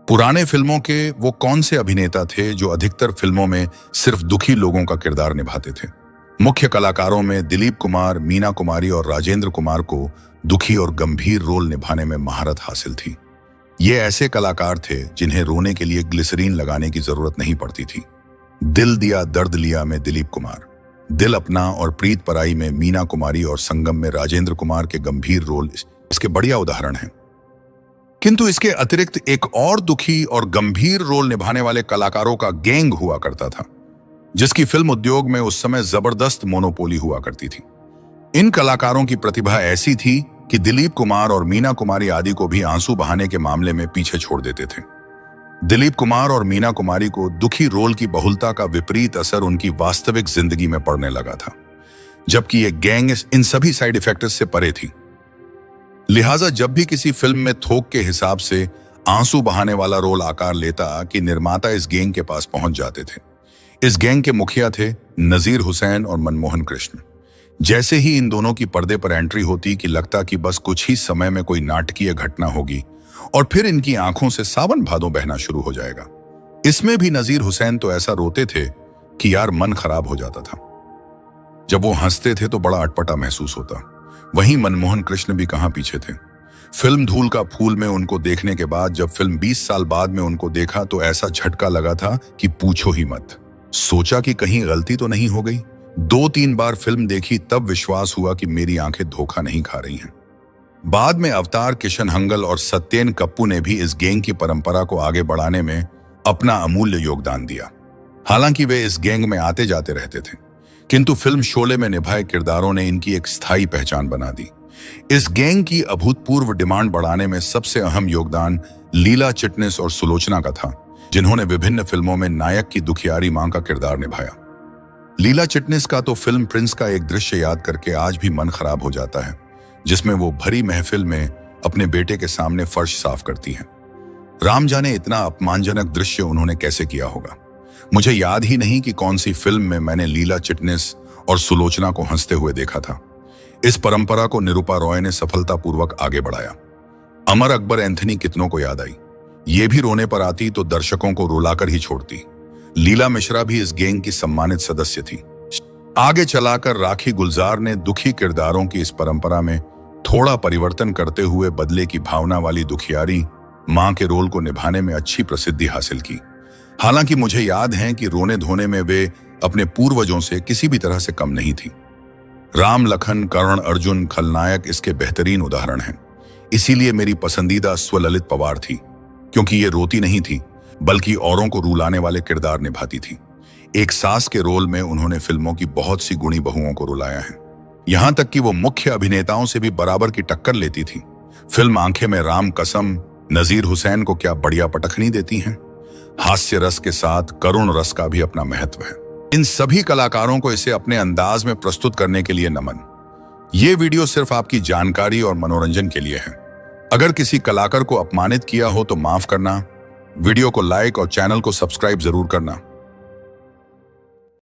पुराने फिल्मों के वो कौन से अभिनेता थे जो अधिकतर फिल्मों में सिर्फ दुखी लोगों का किरदार निभाते थे? मुख्य कलाकारों में दिलीप कुमार, मीना कुमारी और राजेंद्र कुमार को दुखी और गंभीर रोल निभाने में महारत हासिल थी। ये ऐसे कलाकार थे जिन्हें रोने के लिए ग्लिसरीन लगाने की जरूरत नहीं पड़ती थी। दिल दिया दर्द लिया में दिलीप कुमार, दिल अपना और प्रीत पराई में मीना कुमारी और संगम में राजेंद्र कुमार के गंभीर रोल इसके बढ़िया उदाहरण हैं। किंतु इसके अतिरिक्त एक और दुखी और गंभीर रोल निभाने वाले कलाकारों का गैंग हुआ करता था, जिसकी फिल्म उद्योग में उस समय जबरदस्त मोनोपोली हुआ करती थी। इन कलाकारों की प्रतिभा ऐसी थी कि दिलीप कुमार और मीना कुमारी आदि को भी आंसू बहाने के मामले में पीछे छोड़ देते थे। दिलीप कुमार और मीना कुमारी को दुखी रोल की बहुलता का विपरीत असर उनकी वास्तविक जिंदगी में पड़ने लगा था, जबकि यह गैंग इन सभी साइड इफेक्ट्स से परे थी। लिहाजा जब भी किसी फिल्म में थोक के हिसाब से आंसू बहाने वाला रोल आकार लेता कि निर्माता इस गैंग के पास पहुंच जाते थे। इस गैंग के मुखिया थे नजीर हुसैन और मनमोहन कृष्ण। जैसे ही इन दोनों की पर्दे पर एंट्री होती कि लगता कि बस कुछ ही समय में कोई नाटकीय घटना होगी और फिर इनकी आंखों से सावन भादों बहना शुरू हो जाएगा। इसमें भी नजीर हुसैन तो ऐसा रोते थे कि यार मन खराब हो जाता था। जब वो हंसते थे तो बड़ा अटपटा महसूस होता। वहीं मनमोहन कृष्ण भी कहां पीछे थे। फिल्म धूल का फूल में उनको देखने के बाद जब फिल्म 20 साल बाद में उनको देखा तो ऐसा झटका लगा था कि पूछो ही मत। सोचा कि कहीं गलती तो नहीं हो गई। 2-3 बार फिल्म देखी तब विश्वास हुआ कि मेरी आंखें धोखा नहीं खा रही हैं। बाद में अवतार, किशन हंगल और सत्येन कप्पू ने भी इस गैंग की परंपरा को आगे बढ़ाने में अपना अमूल्य योगदान दिया। हालांकि वे इस गैंग में आते जाते रहते थे, किंतु फिल्म शोले में निभाए किरदारों ने इनकी एक स्थायी पहचान बना दी। इस गैंग की अभूतपूर्व डिमांड बढ़ाने में सबसे अहम योगदान लीला चिटनिस और सुलोचना का था, जिन्होंने विभिन्न फिल्मों में नायक की दुखियारी मां का किरदार निभाया। लीला चिटनिस का तो फिल्म प्रिंस का एक दृश्य याद करके आज भी मन खराब हो जाता है, जिसमें वो भरी महफिल में अपने बेटे के सामने फर्श साफ करती हैं। राम जाने इतना अपमानजनक दृश्य उन्होंने कैसे किया होगा। मुझे याद ही नहीं कि कौन सी फिल्म में मैंने लीला चिटनिस और सुलोचना को हंसते हुए देखा था। इस परंपरा को निरूपा रॉय ने सफलतापूर्वक आगे बढ़ाया। अमर अकबर एंथनी कितनों को याद आई। ये भी रोने पर आती तो दर्शकों को रुलाकर ही छोड़ती। लीला मिश्रा भी इस गैंग की सम्मानित सदस्य थी। आगे चलाकर राखी गुलजार ने दुखी किरदारों की इस परंपरा में थोड़ा परिवर्तन करते हुए बदले की भावना वाली दुखियारी मां के रोल को निभाने में अच्छी प्रसिद्धि हासिल की। हालांकि मुझे याद है कि रोने धोने में वे अपने पूर्वजों से किसी भी तरह से कम नहीं थी। राम, लखन, कर्ण, अर्जुन, खलनायक इसके बेहतरीन उदाहरण हैं। इसीलिए मेरी पसंदीदा स्वललित पवार थी, क्योंकि ये रोती नहीं थी बल्कि औरों को रुलाने वाले किरदार निभाती थी। एक सास के रोल में उन्होंने फिल्मों की बहुत सी गुणी बहुओं को रुलाया है। यहां तक कि वो मुख्य अभिनेताओं से भी बराबर की टक्कर लेती थी। फिल्म आंखें में राम कसम नजीर हुसैन को क्या बढ़िया पटखनी देती हैं। हास्य रस के साथ करुण रस का भी अपना महत्व है। इन सभी कलाकारों को इसे अपने अंदाज में प्रस्तुत करने के लिए नमन। ये वीडियो सिर्फ आपकी जानकारी और मनोरंजन के लिए है। अगर किसी कलाकार को अपमानित किया हो तो माफ करना। वीडियो को लाइक और चैनल को सब्सक्राइब जरूर करना।